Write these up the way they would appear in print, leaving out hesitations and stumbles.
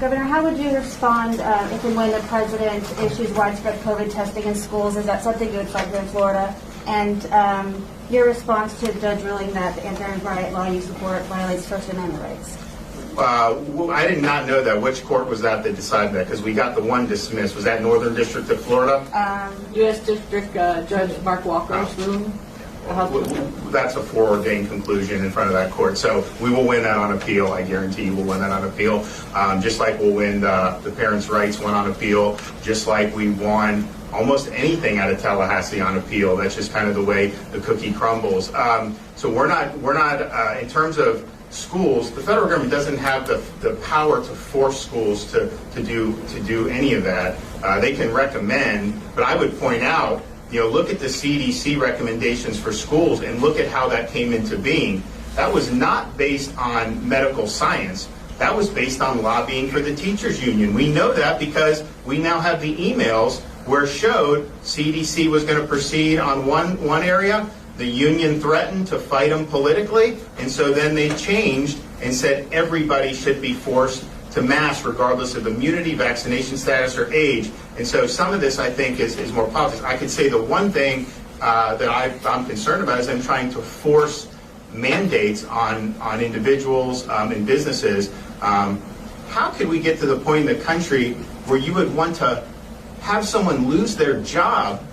Governor, how would you respond if and when the president issues widespread COVID testing in schools? Is that something you would fight here in Florida? And your response to the judge ruling that the anti-riot law you support violates First Amendment rights? I did not know that. Which court was that decided that? Because we got the one dismissed. Was that Northern District of Florida? U.S. District Judge Mark Walker's ruling. That's a foreordained conclusion in front of that court. So we will win that on appeal. I guarantee you we'll win that on appeal. Just like we'll win the parents' rights one on appeal, just like we won almost anything out of Tallahassee on appeal. That's just kind of the way the cookie crumbles. So we're not in terms of schools, the federal government doesn't have the power to force schools to do any of that. They can recommend, but I would point out, look at the CDC recommendations for schools and look at how that came into being. That was not based on medical science. That was based on lobbying for the teachers union. We know that because we now have the emails where it showed CDC was going to proceed on one area. The union threatened to fight them politically, and so then they changed and said everybody should be forced to mask regardless of immunity, vaccination status, or age. And so some of this, I think, is more politics. I could say the one thing that I'm concerned about is them trying to force mandates on individuals and businesses. How could we get to the point in the country where you would want to have someone lose their job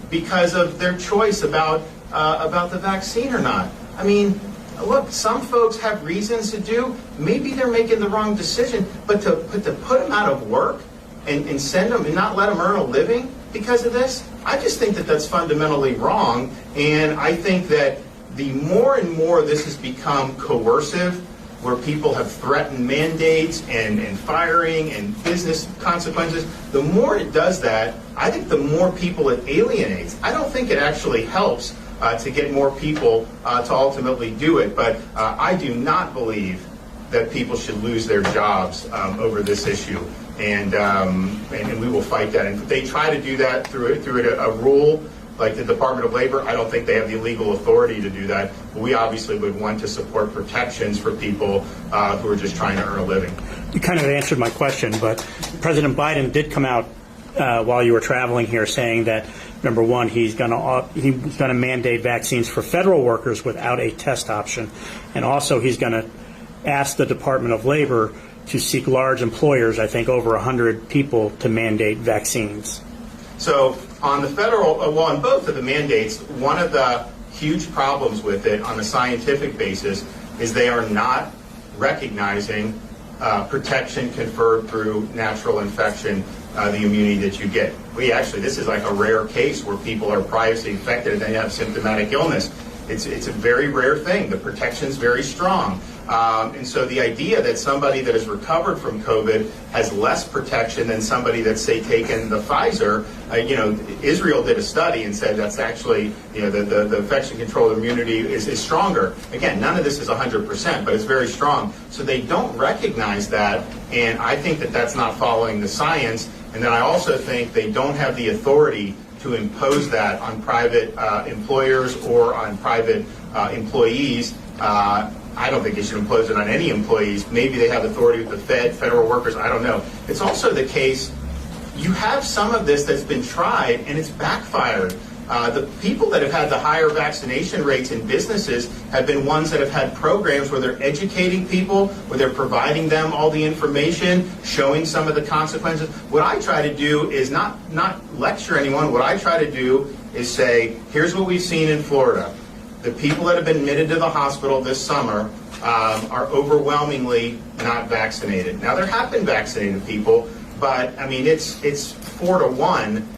because of their choice about the vaccine or not? I mean, look, some folks have reasons to do. Maybe they're making the wrong decision, but to put them out of work and send them and not let them earn a living because of this, I just think that that's fundamentally wrong. And I think that the more and more this has become coercive, where people have threatened mandates and firing and business consequences, the more it does that, I think the more people it alienates. I don't think it actually helps to get more people to ultimately do it. But I do not believe that people should lose their jobs over this issue. And we will fight that. And if they try to do that through a rule like the Department of Labor, I don't think they have the legal authority to do that. But we obviously would want to support protections for people who are just trying to earn a living. You kind of answered my question, but President Biden did come out while you were traveling here saying that, number one, he's going to mandate vaccines for federal workers without a test option, and also he's going to ask the Department of Labor to seek large employers, I think over 100 people, to mandate vaccines. So on the federal, on both of the mandates, one of the huge problems with it on a scientific basis is they are not recognizing protection conferred through natural infection, the immunity that you get. This is like a rare case where people are previously infected and they have symptomatic illness. It's a very rare thing. The protection's very strong. And so the idea that somebody that has recovered from COVID has less protection than somebody that's, say, taken the Pfizer, Israel did a study and said that's actually, the infection control immunity is stronger. Again, none of this is 100%, but it's very strong. So they don't recognize that, and I think that that's not following the science. And then I also think they don't have the authority to impose that on private employers or on private employees. I don't think they should impose it on any employees. Maybe they have authority with the federal workers. I don't know. It's also the case, you have some of this that's been tried and it's backfired. The people that have had the higher vaccination rates in businesses have been ones that have had programs where they're educating people, where they're providing them all the information, showing some of the consequences. What I try to do is not lecture anyone. What I try to do is say, here's what we've seen in Florida. The people that have been admitted to the hospital this summer are overwhelmingly not vaccinated. Now, there have been vaccinated people, but I mean, it's 4 to 1.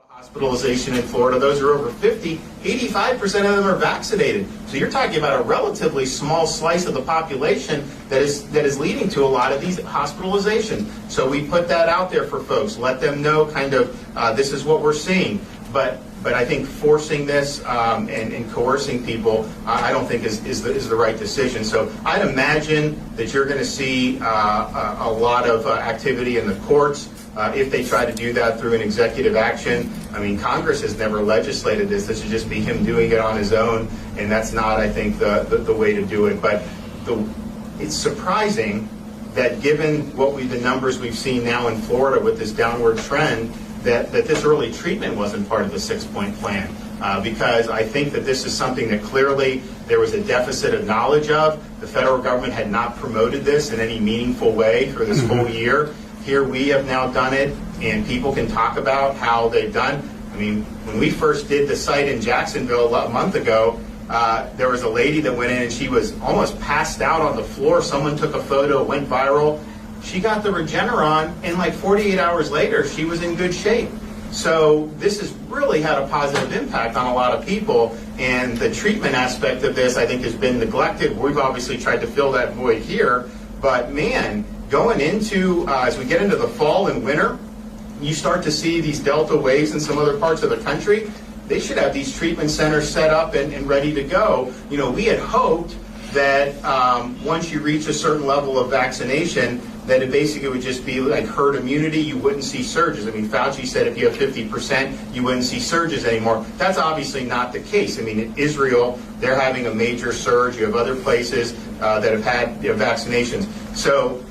Hospitalization in Florida, those are over 50, 85% of them are vaccinated. So you're talking about a relatively small slice of the population that is leading to a lot of these hospitalizations. So we put that out there for folks, let them know kind of this is what we're seeing. But I think forcing this and coercing people, I don't think is the right decision. So I'd imagine that you're going to see a lot of activity in the courts. If they try to do that through an executive action. I mean, Congress has never legislated this. This should just be him doing it on his own, and that's not, I think, the way to do it. But it's surprising that given the numbers we've seen now in Florida with this downward trend, that this early treatment wasn't part of the 6-point plan. Because I think that this is something that clearly there was a deficit of knowledge of. The federal government had not promoted this in any meaningful way for this whole year. Here we have now done it, and people can talk about how they've done. I mean, when we first did the site in Jacksonville a month ago, there was a lady that went in and she was almost passed out on the floor. Someone took a photo, it went viral. She got the Regeneron, and like 48 hours later, she was in good shape. So this has really had a positive impact on a lot of people, and the treatment aspect of this, I think, has been neglected. We've obviously tried to fill that void here, but man, going into, as we get into the fall and winter, you start to see these Delta waves in some other parts of the country. They should have these treatment centers set up and ready to go. You know, we had hoped that once you reach a certain level of vaccination, that it basically would just be like herd immunity. You wouldn't see surges. I mean, Fauci said if you have 50%, you wouldn't see surges anymore. That's obviously not the case. I mean, in Israel, they're having a major surge. You have other places that have had vaccinations. So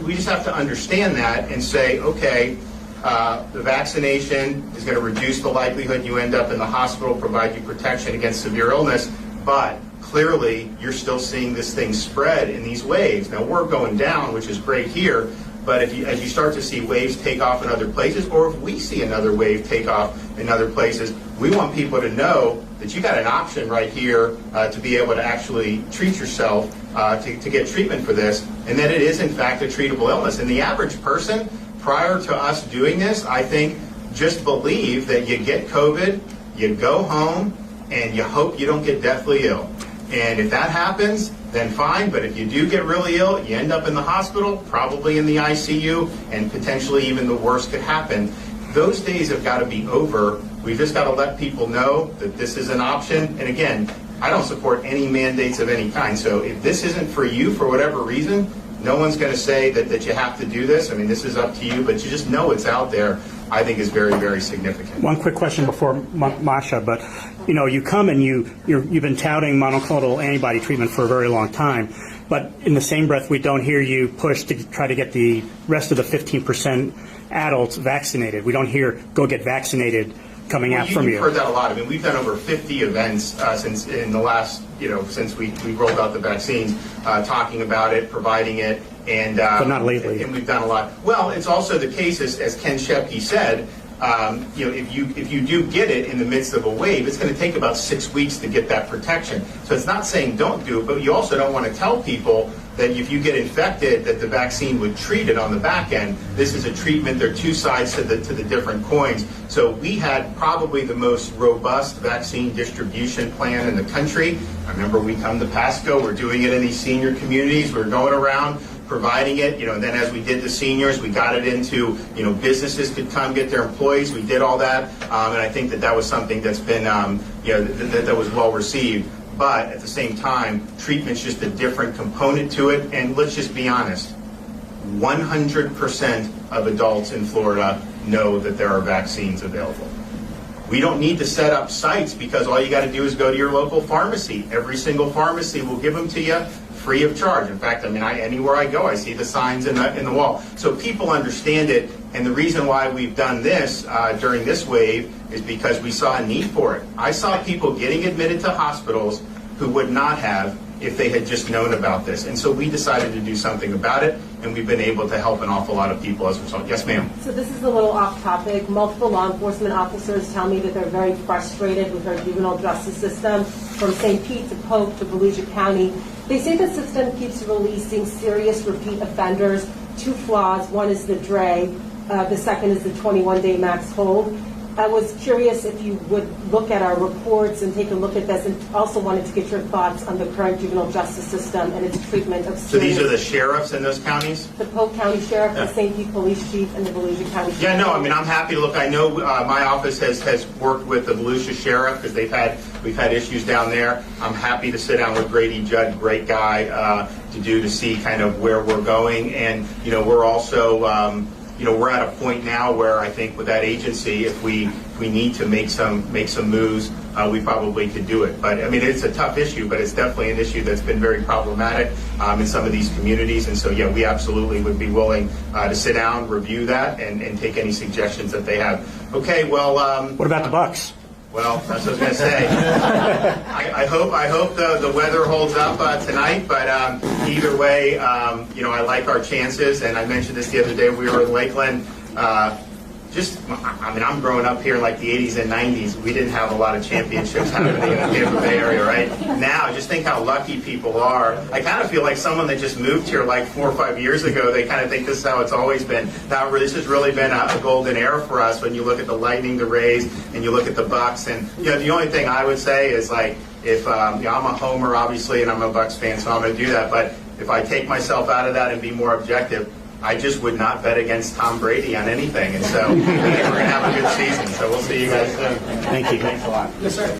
we just have to understand that and say, okay, the vaccination is going to reduce the likelihood you end up in the hospital, provide you protection against severe illness, but clearly you're still seeing this thing spread in these waves. Now we're going down, which is great here, but as you start to see waves take off in other places, or if we see another wave take off in other places, we want people to know that you got an option right here to be able to actually treat yourself, to get treatment for this, and that it is in fact a treatable illness. And the average person, prior to us doing this, I think just believe that you get COVID, you go home, and you hope you don't get deathly ill. And if that happens, then fine. But if you do get really ill, you end up in the hospital, probably in the ICU, and potentially even the worst could happen. Those days have got to be over. We've just got to let people know that this is an option. And again, I don't support any mandates of any kind. So if this isn't for you for whatever reason, no one's going to say that you have to do this. I mean, this is up to you, but you just know it's out there, I think is very, very significant. One quick question before Masha, but you come and you've been touting monoclonal antibody treatment for a very long time, but in the same breath, we don't hear you push to try to get the rest of the 15% adults vaccinated. We don't hear go get vaccinated coming out from you. You've heard that a lot. I mean, we've done over 50 events since in the last, since we rolled out the vaccines, talking about it, providing it, and but not lately. And we've done a lot. Well, it's also the case, as Ken Shepke said, if you do get it in the midst of a wave, it's going to take about 6 weeks to get that protection. So it's not saying don't do it, but you also don't want to tell people that if you get infected, that the vaccine would treat it on the back end. This is a treatment. There are two sides to the different coins. So we had probably the most robust vaccine distribution plan in the country. I remember we come to Pasco. We're doing it in these senior communities. We're going around providing it, and then as we did the seniors, we got it into, businesses could come get their employees. We did all that, and I think that was something that's been, that was well received. But at the same time, treatment's just a different component to it. And let's just be honest, 100% of adults in Florida know that there are vaccines available. We don't need to set up sites because all you got to do is go to your local pharmacy. Every single pharmacy will give them to you free of charge. In fact, anywhere I go, I see the signs in the wall. So people understand it, and the reason why we've done this during this wave is because we saw a need for it. I saw people getting admitted to hospitals who would not have if they had just known about this. And so we decided to do something about it, and we've been able to help an awful lot of people as a result. Yes, ma'am. So this is a little off topic. Multiple law enforcement officers tell me that they're very frustrated with our juvenile justice system, from St. Pete to Polk to Volusia County. They say the system keeps releasing serious repeat offenders. Two flaws. One is the DRE. The second is the 21-day max hold. I was curious if you would look at our reports and take a look at this, and also wanted to get your thoughts on the current juvenile justice system and its treatment of serious... So these are the sheriffs in those counties? The Polk County Sheriff, the St. Pete Police Chief, and the Volusia County Sheriff. Yeah, no, I'm happy to look. I know my office has worked with the Volusia Sheriff because we've had issues down there. I'm happy to sit down with Grady Judd, great guy, to see kind of where we're going. And, we're also... we're at a point now where I think with that agency, if we need to make some moves, we probably could do it. But I mean, it's a tough issue, but it's definitely an issue that's been very problematic in some of these communities. And so, yeah, we absolutely would be willing to sit down, review that, and take any suggestions that they have. Okay, well, What about the Bucks? well, that's what I was going to say. I hope the weather holds up tonight, but either way, I like our chances. And I mentioned this the other day. We were in Lakeland. I'm growing up here in like the 80s and 90s. We didn't have a lot of championships happening in the Tampa Bay area, right? Now, just think how lucky people are. I kind of feel like someone that just moved here like 4 or 5 years ago, they kind of think this is how it's always been. Now, this has really been a golden era for us when you look at the Lightning, the Rays, and you look at the Bucks. And, the only thing I would say is like, if I'm a homer, obviously, and I'm a Bucks fan, so I'm going to do that. But if I take myself out of that and be more objective, I just would not bet against Tom Brady on anything. And so I think we're going to have a good season. So we'll see you guys soon. Thank you. Thanks a lot. Yes, sir.